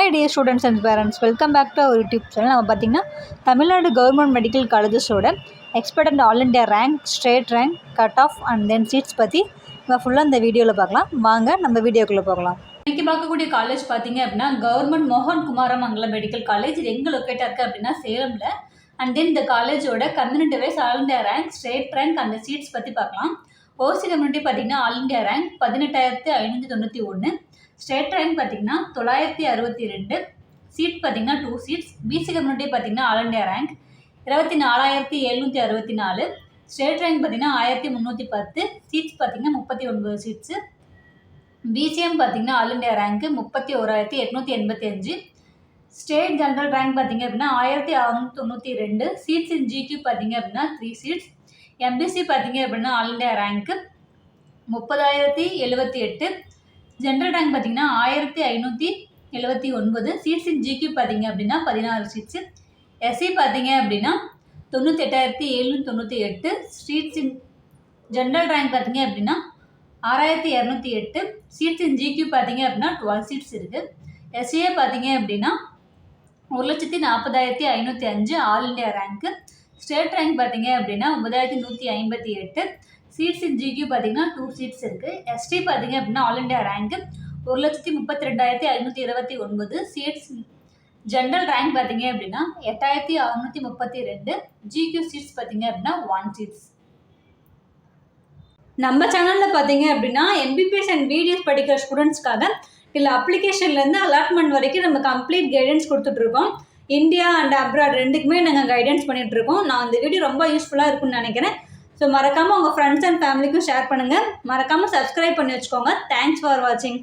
Hi dear students and parents, welcome back to our YouTube channel. நம்ம பார்த்தீங்கன்னா Tamil Nadu government medical காலேஜஸோட expected all India rank, state rank, cut off and then seats பற்றி நம்ம ஃபுல்லாக இந்த வீடியோவில் பார்க்கலாம். வாங்க நம்ம வீடியோக்குள்ளே போகலாம். இன்றைக்கி பார்க்கக்கூடிய காலேஜ் பார்த்தீங்க அப்படின்னா கவர்மெண்ட் மோகன் குமாரமங்கலம் மெடிக்கல் காலேஜ். இது எங்கே லொக்கேட்டாக இருக்குது அப்படின்னா சேலமில். அண்ட் தென் இந்த காலேஜோட community wise all India rank, state rank அந்த சீட்ஸ் பற்றி பார்க்கலாம். ஓசி கம்யூனிட்டி பார்த்தீங்கன்னா all India rank 18,591, state rank பார்த்தீங்கன்னா 962, சீட் பார்த்தீங்கன்னா 2 சீட்ஸ். பிசி கம்யூனிட்டி பார்த்தீங்கன்னா all India rank 24,764, state rank பார்த்தீங்கன்னா 1,310, சீட்ஸ் பார்த்தீங்கன்னா 39 சீட்ஸு. பிசிஎம் பார்த்தீங்கன்னா ஆல் இண்டியா ரேங்க்கு 31,885, ஸ்டேட் ஜென்ரல் ரேங்க் பார்த்தீங்க அப்படின்னா 1,692, சீட்ஸ் இன் ஜிக்யூ பார்த்தீங்க அப்படின்னா 3 சீட்ஸ். எம்பிசி பார்த்தீங்க அப்படின்னா all India rank 30,078, general rank பார்த்தீங்கன்னா 1,579, சீட்ஸ் இன் ஜிக்யூ பார்த்தீங்க அப்படின்னா 16 சீட்ஸு. எஸ்சி பார்த்தீங்க அப்படின்னா 98,798, சீட்ஸ் இன் ஜென்ரல் ரேங்க் பார்த்தீங்க அப்படின்னா 6,208, சீட்ஸ் இன் ஜிக்யூ பார்த்தீங்க அப்படின்னா 12 சீட்ஸ் இருக்குது. எஸ்சிஏ பார்த்தீங்க அப்படின்னா 1,40,505 all India rank. State rank பார்த்தீங்க அப்படின்னா 9,158, சீட்ஸ் இன் ஜிக்யூ பார்த்தீங்கன்னா 2 சீட்ஸ் இருக்குது. எஸ்டி பார்த்தீங்க அப்படின்னா all India rank 1,32,529, seats general rank பார்த்தீங்க அப்படின்னா 8,632, ஜிக்யூ சீட்ஸ் பார்த்தீங்க அப்படின்னா 1 சீட்ஸ். நம்ம சேனலில் பார்த்தீங்க அப்படின்னா எம்பிபிஎஸ் அண்ட் பிடிஎஸ் படிக்கிற ஸ்டூடெண்ட்ஸ்க்காக இல்லை அப்ளிகேஷன்லேருந்து அலாட்மெண்ட் வரைக்கும் நம்ம கம்ப்ளீட் கைடன்ஸ் கொடுத்துட்ருக்கோம். இந்தியா அண்ட் அப்ராட் ரெண்டுக்குமே நாங்கள் கைடன்ஸ் பண்ணிகிட்ருக்கோம். நான் இந்த வீடியோ ரொம்ப யூஸ்ஃபுல்லாக இருக்குன்னு நினைக்கிறேன். ஸோ மறக்காமல் உங்கள் ஃப்ரெண்ட்ஸ் அண்ட் ஃபேமிலிக்கும் ஷேர் பண்ணுங்கள். மறக்காமல் சப்ஸ்கிரைப் பண்ணி வச்சுக்கோங்க. தேங்க்ஸ் ஃபார் வாட்சிங்.